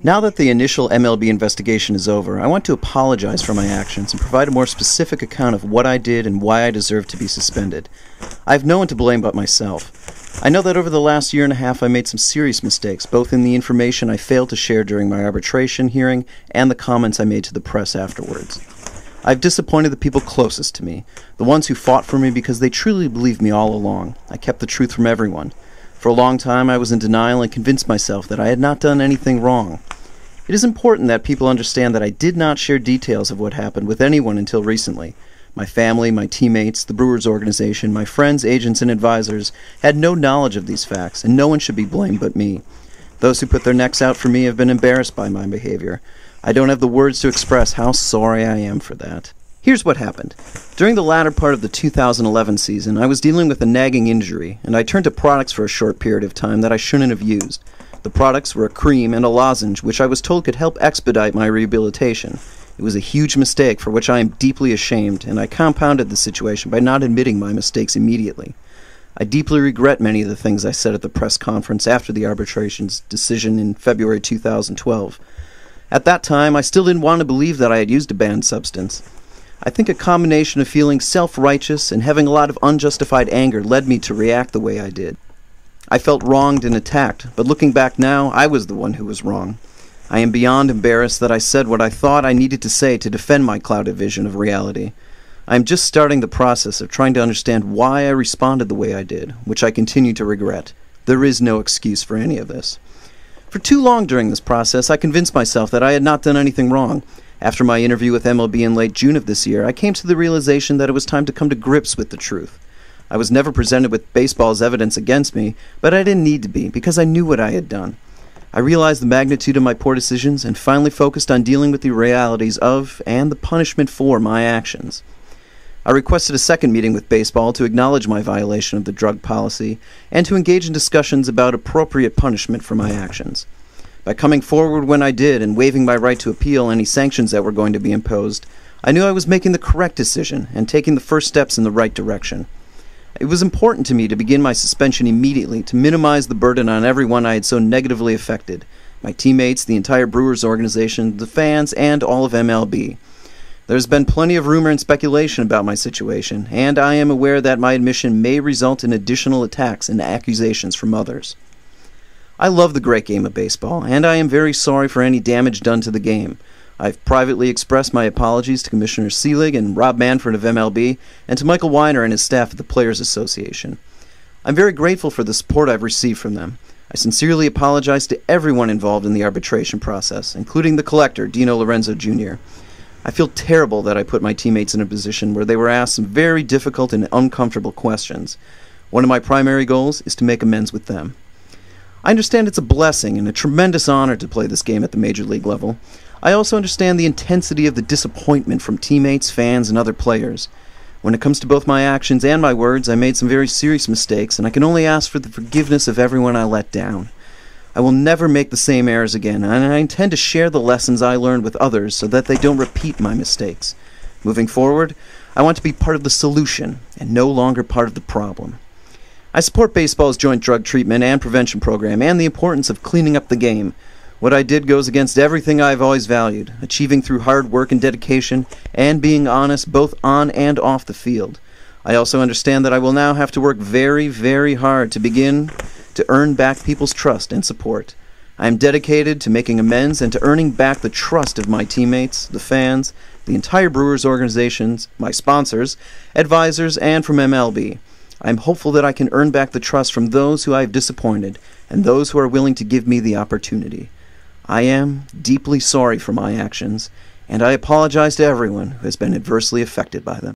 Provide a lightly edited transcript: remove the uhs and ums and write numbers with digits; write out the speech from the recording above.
Now that the initial MLB investigation is over, I want to apologize for my actions and provide a more specific account of what I did and why I deserve to be suspended. I have no one to blame but myself. I know that over the last year and a half I made some serious mistakes, both in the information I failed to share during my arbitration hearing and the comments I made to the press afterwards. I've disappointed the people closest to me, the ones who fought for me because they truly believed me all along. I kept the truth from everyone. For a long time I was in denial and convinced myself that I had not done anything wrong. It is important that people understand that I did not share details of what happened with anyone until recently. My family, my teammates, the Brewers organization, my friends, agents, and advisors had no knowledge of these facts, and no one should be blamed but me. Those who put their necks out for me have been embarrassed by my behavior. I don't have the words to express how sorry I am for that. Here's what happened. During the latter part of the 2011 season, I was dealing with a nagging injury, and I turned to products for a short period of time that I shouldn't have used. The products were a cream and a lozenge, which I was told could help expedite my rehabilitation. It was a huge mistake for which I am deeply ashamed, and I compounded the situation by not admitting my mistakes immediately. I deeply regret many of the things I said at the press conference after the arbitration's decision in February 2012. At that time, I still didn't want to believe that I had used a banned substance. I think a combination of feeling self-righteous and having a lot of unjustified anger led me to react the way I did. I felt wronged and attacked, but looking back now, I was the one who was wrong. I am beyond embarrassed that I said what I thought I needed to say to defend my clouded vision of reality. I am just starting the process of trying to understand why I responded the way I did, which I continue to regret. There is no excuse for any of this. For too long during this process, I convinced myself that I had not done anything wrong. After my interview with MLB in late June of this year, I came to the realization that it was time to come to grips with the truth. I was never presented with baseball's evidence against me, but I didn't need to be, because I knew what I had done. I realized the magnitude of my poor decisions and finally focused on dealing with the realities of and the punishment for my actions. I requested a second meeting with baseball to acknowledge my violation of the drug policy and to engage in discussions about appropriate punishment for my actions. By coming forward when I did and waiving my right to appeal any sanctions that were going to be imposed, I knew I was making the correct decision and taking the first steps in the right direction. It was important to me to begin my suspension immediately to minimize the burden on everyone I had so negatively affected, my teammates, the entire Brewers organization, the fans, and all of MLB. There's been plenty of rumor and speculation about my situation, and I am aware that my admission may result in additional attacks and accusations from others. I love the great game of baseball, and I am very sorry for any damage done to the game. I've privately expressed my apologies to Commissioner Selig and Rob Manfred of MLB, and to Michael Weiner and his staff at the Players Association. I'm very grateful for the support I've received from them. I sincerely apologize to everyone involved in the arbitration process, including the collector, Dino Lorenzo Jr. I feel terrible that I put my teammates in a position where they were asked some very difficult and uncomfortable questions. One of my primary goals is to make amends with them. I understand it's a blessing and a tremendous honor to play this game at the major league level. I also understand the intensity of the disappointment from teammates, fans, and other players. When it comes to both my actions and my words, I made some very serious mistakes, and I can only ask for the forgiveness of everyone I let down. I will never make the same errors again, and I intend to share the lessons I learned with others so that they don't repeat my mistakes. Moving forward, I want to be part of the solution and no longer part of the problem. I support baseball's joint drug treatment and prevention program and the importance of cleaning up the game. What I did goes against everything I have always valued, achieving through hard work and dedication, and being honest both on and off the field. I also understand that I will now have to work very, very hard to begin to earn back people's trust and support. I am dedicated to making amends and to earning back the trust of my teammates, the fans, the entire Brewers organizations, my sponsors, advisors, and from MLB. I am hopeful that I can earn back the trust from those who I have disappointed and those who are willing to give me the opportunity. I am deeply sorry for my actions, and I apologize to everyone who has been adversely affected by them.